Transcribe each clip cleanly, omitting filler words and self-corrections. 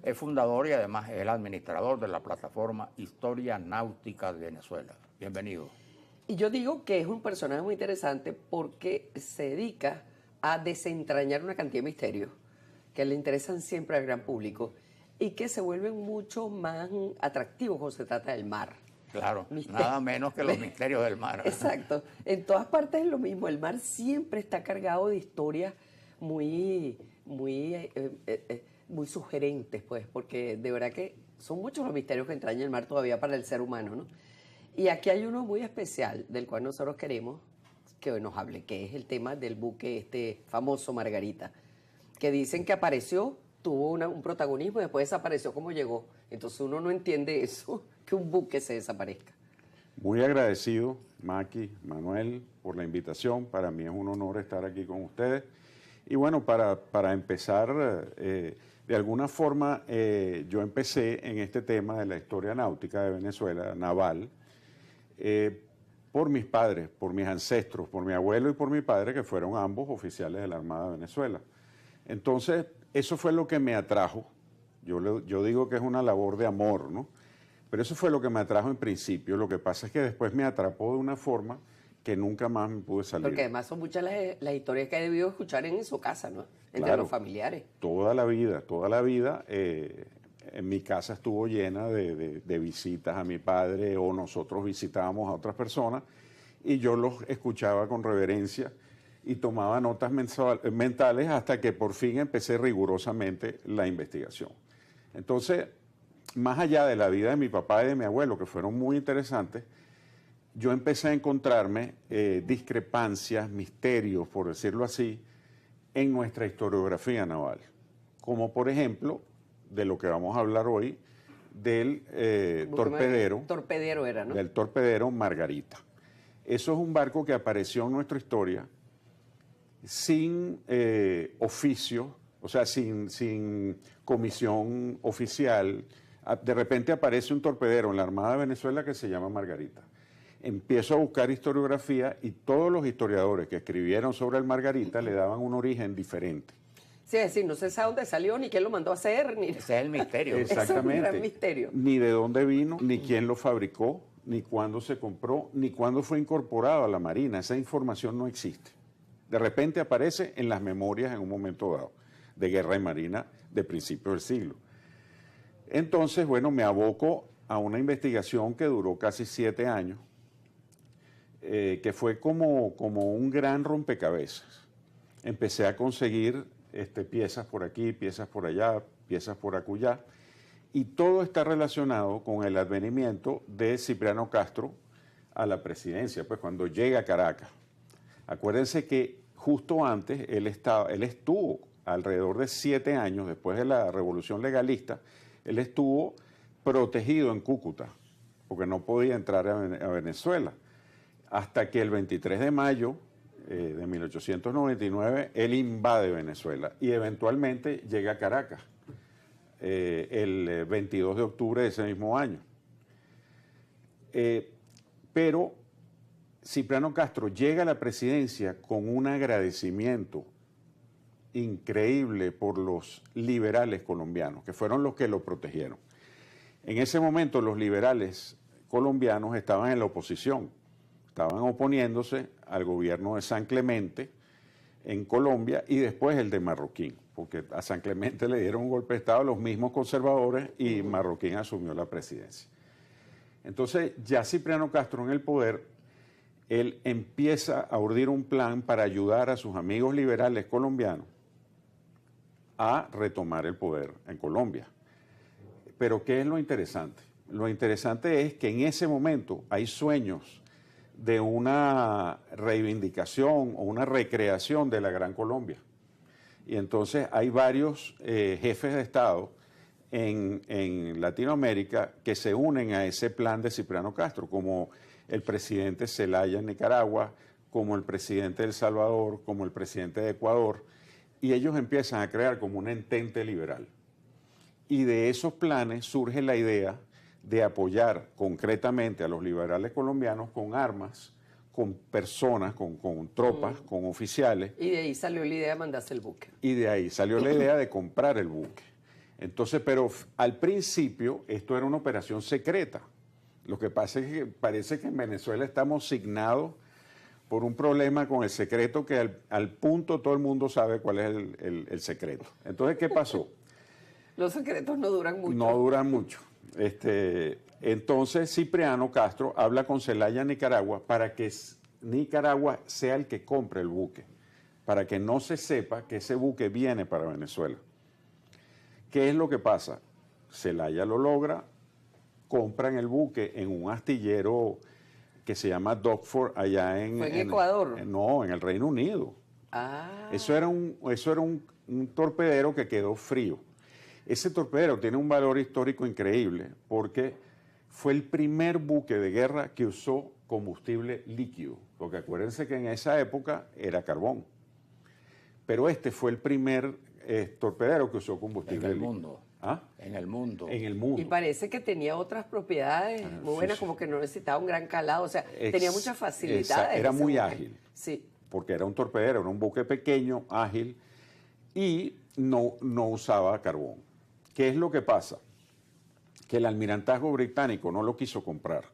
Es fundador y además es el administrador de la plataforma Historia Náutica de Venezuela. Bienvenido. Y yo digo que es un personaje muy interesante porque se dedica a desentrañar una cantidad de misterios que le interesan siempre al gran público y que se vuelven mucho más atractivos cuando se trata del mar. Claro, nada menos que los misterios del mar. Exacto. En todas partes es lo mismo. El mar siempre está cargado de historias muy sugerentes, pues, porque de verdad que son muchos los misterios que entraña el mar todavía para el ser humano, ¿no? Y aquí hay uno muy especial del cual nosotros queremos que nos hable, que es el tema del buque este famoso Margarita, que dicen que apareció, tuvo un protagonismo y después desapareció como llegó. Entonces uno no entiende eso, que un buque se desaparezca. Muy agradecido, Maki, Manuel, por la invitación. Para mí es un honor estar aquí con ustedes. Y bueno, para empezar, de alguna forma, yo empecé en este tema de la historia náutica de Venezuela, naval, por mis padres, por mis ancestros, por mi abuelo y por mi padre, que fueron ambos oficiales de la Armada de Venezuela. Entonces, eso fue lo que me atrajo. Yo digo que es una labor de amor, ¿no? Pero eso fue lo que me atrajo en principio. Lo que pasa es que después me atrapó de una forma que nunca más me pude salir. Porque además son muchas las historias que he debido escuchar en su casa, ¿no? Entre los familiares. Toda la vida. En mi casa estuvo llena de visitas a mi padre o nosotros visitábamos a otras personas y yo los escuchaba con reverencia y tomaba notas mentales hasta que por fin empecé rigurosamente la investigación. Entonces, más allá de la vida de mi papá y de mi abuelo, que fueron muy interesantes, yo empecé a encontrarme discrepancias, misterios, por decirlo así, en nuestra historiografía naval. Como por ejemplo, de lo que vamos a hablar hoy, del torpedero. Torpedero era, ¿no? Del torpedero Margarita. Eso es un barco que apareció en nuestra historia sin oficio, o sea, sin comisión oficial. De repente aparece un torpedero en la Armada de Venezuela que se llama Margarita. Empiezo a buscar historiografía y todos los historiadores que escribieron sobre el Margarita le daban un origen diferente. Sí, es decir, no se sabe dónde salió, ni quién lo mandó a hacer, ni... Ese es el misterio. Exactamente. Es un gran misterio. Ni de dónde vino, ni quién lo fabricó, ni cuándo se compró, ni cuándo fue incorporado a la Marina. Esa información no existe. De repente aparece en las memorias en un momento dado de Guerra y Marina de principios del siglo. Entonces, bueno, me aboco a una investigación que duró casi 7 años, que fue como un gran rompecabezas. Empecé a conseguir piezas por aquí, piezas por allá, piezas por acullá, y todo está relacionado con el advenimiento de Cipriano Castro a la presidencia, pues cuando llega a Caracas. Acuérdense que justo antes él estuvo alrededor de 7 años, después de la Revolución Legalista, él estuvo protegido en Cúcuta, porque no podía entrar a Venezuela, hasta que el 23 de mayo de 1899 él invade Venezuela y eventualmente llega a Caracas el 22 de octubre de ese mismo año. Pero Cipriano Castro llega a la presidencia con un agradecimiento increíble por los liberales colombianos, que fueron los que lo protegieron. En ese momento los liberales colombianos estaban en la oposición, estaban oponiéndose al gobierno de San Clemente en Colombia y después el de Marroquín, porque a San Clemente le dieron un golpe de Estado los mismos conservadores y Marroquín asumió la presidencia. Entonces ya Cipriano Castro en el poder, él empieza a urdir un plan para ayudar a sus amigos liberales colombianos a retomar el poder en Colombia. Pero ¿qué es lo interesante? Lo interesante es que en ese momento hay sueños de una reivindicación o una recreación de la Gran Colombia. Y entonces hay varios jefes de Estado en Latinoamérica que se unen a ese plan de Cipriano Castro, como el presidente Zelaya en Nicaragua, como el presidente de El Salvador, como el presidente de Ecuador, y ellos empiezan a crear como un entente liberal. Y de esos planes surge la idea de apoyar concretamente a los liberales colombianos con armas, con personas, con tropas, con oficiales. Y de ahí salió la idea de mandarse el buque. Y de ahí salió la idea de comprar el buque. Entonces, pero al principio esto era una operación secreta. Lo que pasa es que parece que en Venezuela estamos signados por un problema con el secreto que al punto todo el mundo sabe cuál es el secreto. Entonces, ¿qué pasó? Los secretos no duran mucho. No duran mucho. Entonces, Cipriano Castro habla con Zelaya, Nicaragua, para que Nicaragua sea el que compre el buque, para que no se sepa que ese buque viene para Venezuela. ¿Qué es lo que pasa? Zelaya lo logra, compran el buque en un astillero que se llama Dockford, allá en... ¿Fue en Ecuador? No, en el Reino Unido. Ah. Eso era un torpedero que quedó frío. Ese torpedero tiene un valor histórico increíble porque fue el primer buque de guerra que usó combustible líquido, porque acuérdense que en esa época era carbón. Pero este fue el primer torpedero que usó combustible líquido. En el mundo. ¿Ah? En el mundo. En el mundo. Y parece que tenía otras propiedades muy buenas, sí. como que no necesitaba un gran calado, o sea, tenía muchas facilidades. Era ese muy buque. ágil. Sí. Porque era un torpedero, era un buque pequeño, ágil, y no usaba carbón. ¿Qué es lo que pasa? Que el almirantazgo británico no lo quiso comprar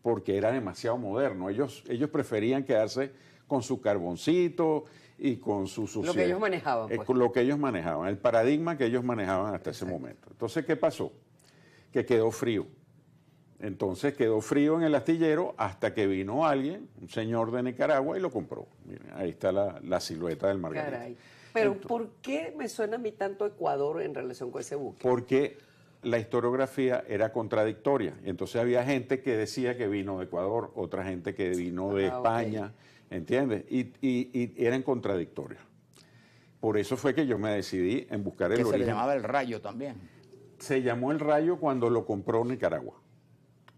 porque era demasiado moderno. Ellos preferían quedarse con su carboncito y con su suciedad. Lo que ellos manejaban, pues. Lo que ellos manejaban, el paradigma que ellos manejaban hasta ese momento. Entonces, ¿qué pasó? Que quedó frío. Entonces quedó frío en el astillero hasta que vino alguien, un señor de Nicaragua, y lo compró. Miren, ahí está la silueta del Margarita. Caray. Pero ¿por qué me suena a mí tanto Ecuador en relación con ese buque? Porque la historiografía era contradictoria. Entonces había gente que decía que vino de Ecuador, otra gente que vino de España, ¿entiendes? Y eran contradictorios. Por eso fue que yo me decidí en buscar el que origen. se le llamaba el Rayo también. Se llamó el Rayo cuando lo compró Nicaragua.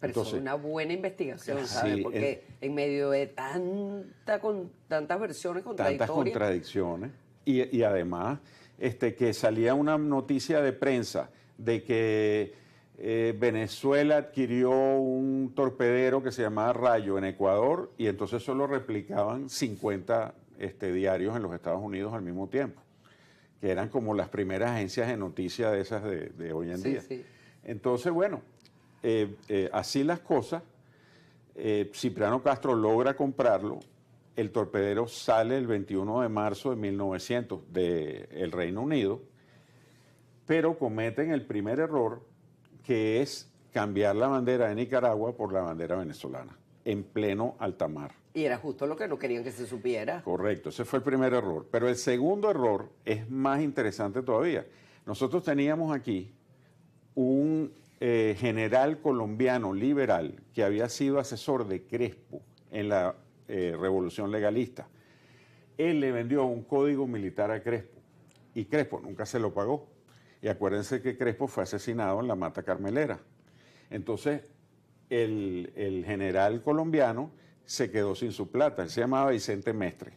Pero Entonces, eso es una buena investigación, sí, ¿sabes? Porque en medio de tantas versiones contradictorias. tantas contradicciones. Y además, que salía una noticia de prensa de que Venezuela adquirió un torpedero que se llamaba Rayo en Ecuador, y entonces solo replicaban 50 diarios en los Estados Unidos al mismo tiempo, que eran como las primeras agencias de noticias de esas de hoy en día. Sí. Entonces, bueno, así las cosas, Cipriano Castro logra comprarlo. El torpedero sale el 21 de marzo de 1900 del Reino Unido, pero cometen el primer error, que es cambiar la bandera de Nicaragua por la bandera venezolana, en pleno alta mar. Y era justo lo que no querían que se supiera. Correcto, ese fue el primer error. Pero el segundo error es más interesante todavía. Nosotros teníamos aquí un general colombiano liberal que había sido asesor de Crespo en la revolución legalista. Él le vendió un código militar a Crespo y Crespo nunca se lo pagó. Y acuérdense que Crespo fue asesinado en la Mata Carmelera. Entonces, el general colombiano se quedó sin su plata. Él se llamaba Vicente Mestre.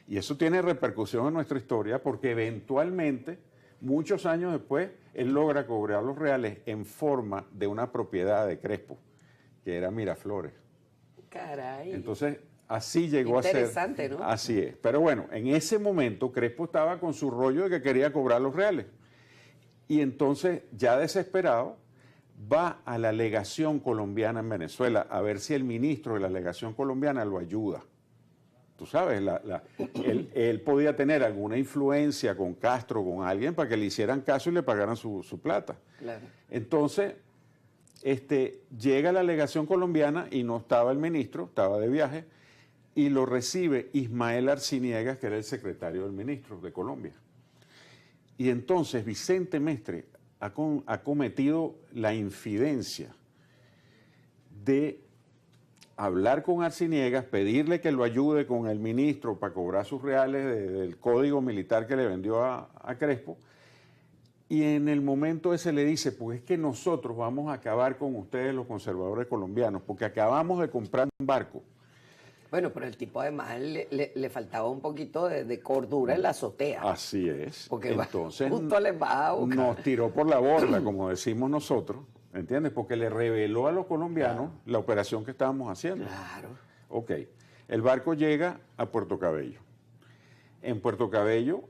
Y eso tiene repercusión en nuestra historia porque eventualmente, muchos años después, él logra cobrar los reales en forma de una propiedad de Crespo, que era Miraflores. Caray. Entonces, así llegó a ser. Interesante, ¿no? Así es. Pero bueno, en ese momento Crespo estaba con su rollo de que quería cobrar los reales. Y entonces, ya desesperado, va a la legación colombiana en Venezuela a ver si el ministro de la legación colombiana lo ayuda. Tú sabes, él podía tener alguna influencia con Castro, con alguien, para que le hicieran caso y le pagaran su plata. Claro. Entonces, llega a la legación colombiana y no estaba el ministro, estaba de viaje, y lo recibe Ismael Arciniegas, que era el secretario del ministro de Colombia. Y entonces Vicente Mestre ha cometido la infidencia de hablar con Arciniegas, pedirle que lo ayude con el ministro para cobrar sus reales del código militar que le vendió a Crespo. Y en el momento ese le dice, pues es que nosotros vamos a acabar con ustedes los conservadores colombianos, porque acabamos de comprar un barco. Bueno, pero el tipo además le faltaba un poquito de cordura en la azotea. Así es. Porque entonces justo le embajaba a buscar. nos tiró por la borda, como decimos nosotros, ¿entiendes? Porque le reveló a los colombianos la operación que estábamos haciendo. Claro. Ok, el barco llega a Puerto Cabello. En Puerto Cabello,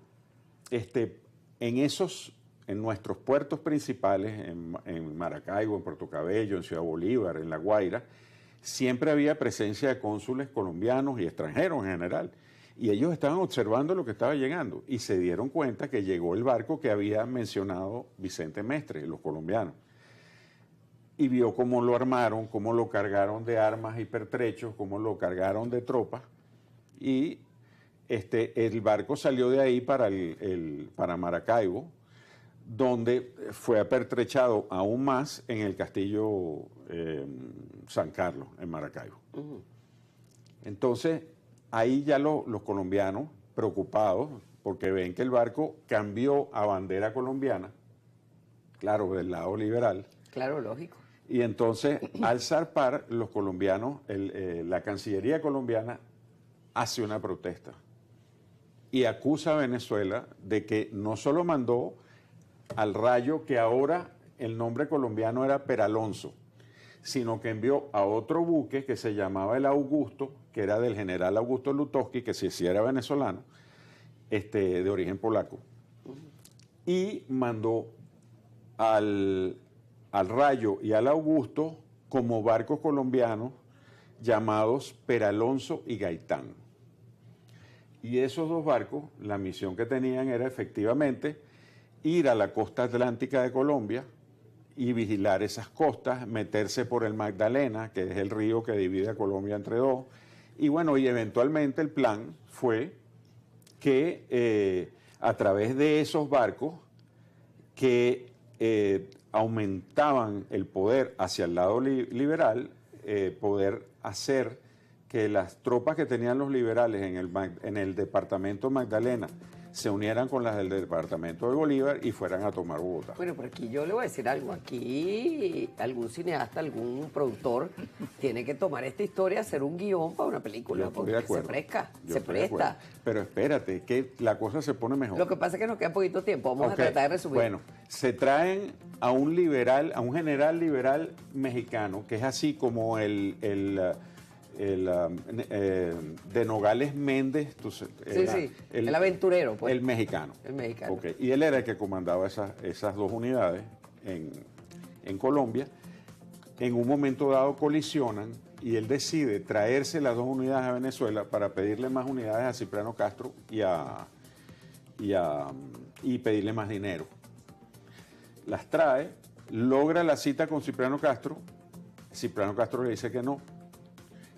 en esos en nuestros puertos principales, en Maracaibo, en Puerto Cabello, en Ciudad Bolívar, en La Guaira, siempre había presencia de cónsules colombianos y extranjeros en general. Y ellos estaban observando lo que estaba llegando y se dieron cuenta que llegó el barco que había mencionado Vicente Mestre, los colombianos. Y vio cómo lo armaron, cómo lo cargaron de armas y pertrechos, cómo lo cargaron de tropas. Y el barco salió de ahí para Maracaibo, donde fue apertrechado aún más en el castillo San Carlos, en Maracaibo. Entonces, ahí ya los colombianos, preocupados, porque ven que el barco cambió a bandera colombiana, claro, del lado liberal. Claro, lógico. Y entonces, al zarpar, los colombianos, la Cancillería colombiana hace una protesta y acusa a Venezuela de que no solo mandó al Rayo, que ahora el nombre colombiano era Peralonso, sino que envió a otro buque que se llamaba el Augusto, que era del general Augusto Lutowski, que sí era venezolano, de origen polaco, y mandó al Rayo y al Augusto como barcos colombianos llamados Peralonso y Gaitán. Y esos dos barcos, la misión que tenían era efectivamente ir a la costa atlántica de Colombia y vigilar esas costas, meterse por el Magdalena, que es el río que divide a Colombia entre dos. Y bueno, y eventualmente el plan fue que a través de esos barcos que aumentaban el poder hacia el lado liberal, poder hacer que las tropas que tenían los liberales en el departamento Magdalena se unieran con las del departamento de Bolívar y fueran a tomar Bogotá. Bueno, pero aquí yo le voy a decir algo. Aquí algún cineasta, algún productor tiene que tomar esta historia, hacer un guión para una película, porque se presta. Pero espérate, que la cosa se pone mejor. Lo que pasa es que nos queda poquito tiempo. Vamos a tratar de resumir. Bueno, se traen a un liberal, a un general liberal mexicano, que es así como de Nogales Méndez, el aventurero, pues. El mexicano. El mexicano. Okay. Y él era el que comandaba esas dos unidades en Colombia. En un momento dado colisionan y él decide traerse las dos unidades a Venezuela para pedirle más unidades a Cipriano Castro y pedirle más dinero. Las trae, logra la cita con Cipriano Castro le dice que no.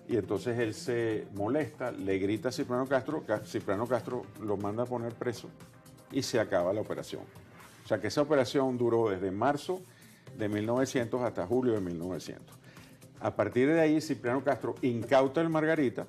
Y entonces él se molesta, le grita a Cipriano Castro lo manda a poner preso y se acaba la operación. O sea que esa operación duró desde marzo de 1900 hasta julio de 1900. A partir de ahí Cipriano Castro incauta el Margarita,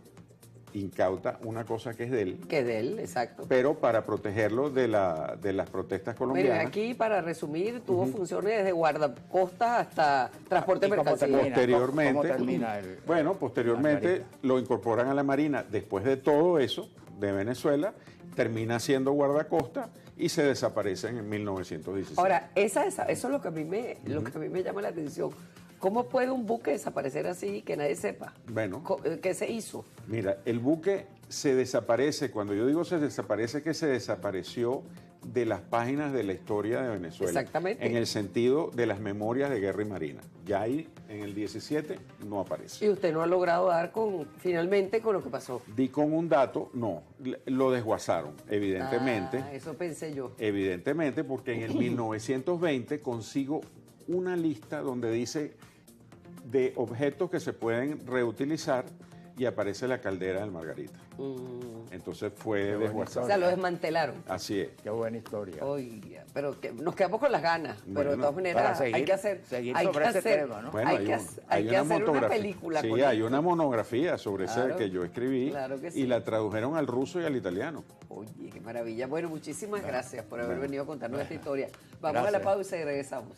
incauta una cosa que es de él. Que es de él, exacto. Pero para protegerlo de las protestas colombianas. Mira, aquí para resumir, tuvo funciones desde guardacostas hasta transporte de mercancías. Posteriormente, ¿Cómo termina el posteriormente lo incorporan a la Marina. Después de todo eso, de Venezuela, termina siendo guardacosta y se desaparecen en 1916. Ahora, eso es lo que a mí me llama la atención. ¿Cómo puede un buque desaparecer así y que nadie sepa? Bueno. ¿Qué se hizo? Mira, el buque se desaparece, cuando yo digo se desaparece, que se desapareció de las páginas de la historia de Venezuela. Exactamente. En el sentido de las memorias de guerra y marina. Ya ahí, en el 17, no aparece. Y usted no ha logrado dar finalmente con lo que pasó. Di con un dato, no, lo desguazaron, evidentemente. Eso pensé yo. Evidentemente, porque en el 1920 consigo una lista donde dice de objetos que se pueden reutilizar y aparece la caldera del Margarita. Entonces fue desguazado. O sea, lo desmantelaron. Así es. Qué buena historia. Oiga, pero nos quedamos con las ganas. Pero de todas maneras para seguir, hay que hacer sobre ese tema, ¿no? Bueno, hay que hacer una película. Sí, con hay esto. una monografía sobre Claro, ese que yo escribí claro que sí. y la tradujeron al ruso y al italiano. Oye, qué maravilla. Bueno, muchísimas gracias por haber venido a contarnos esta historia. Vamos Gracias. a la pausa y regresamos.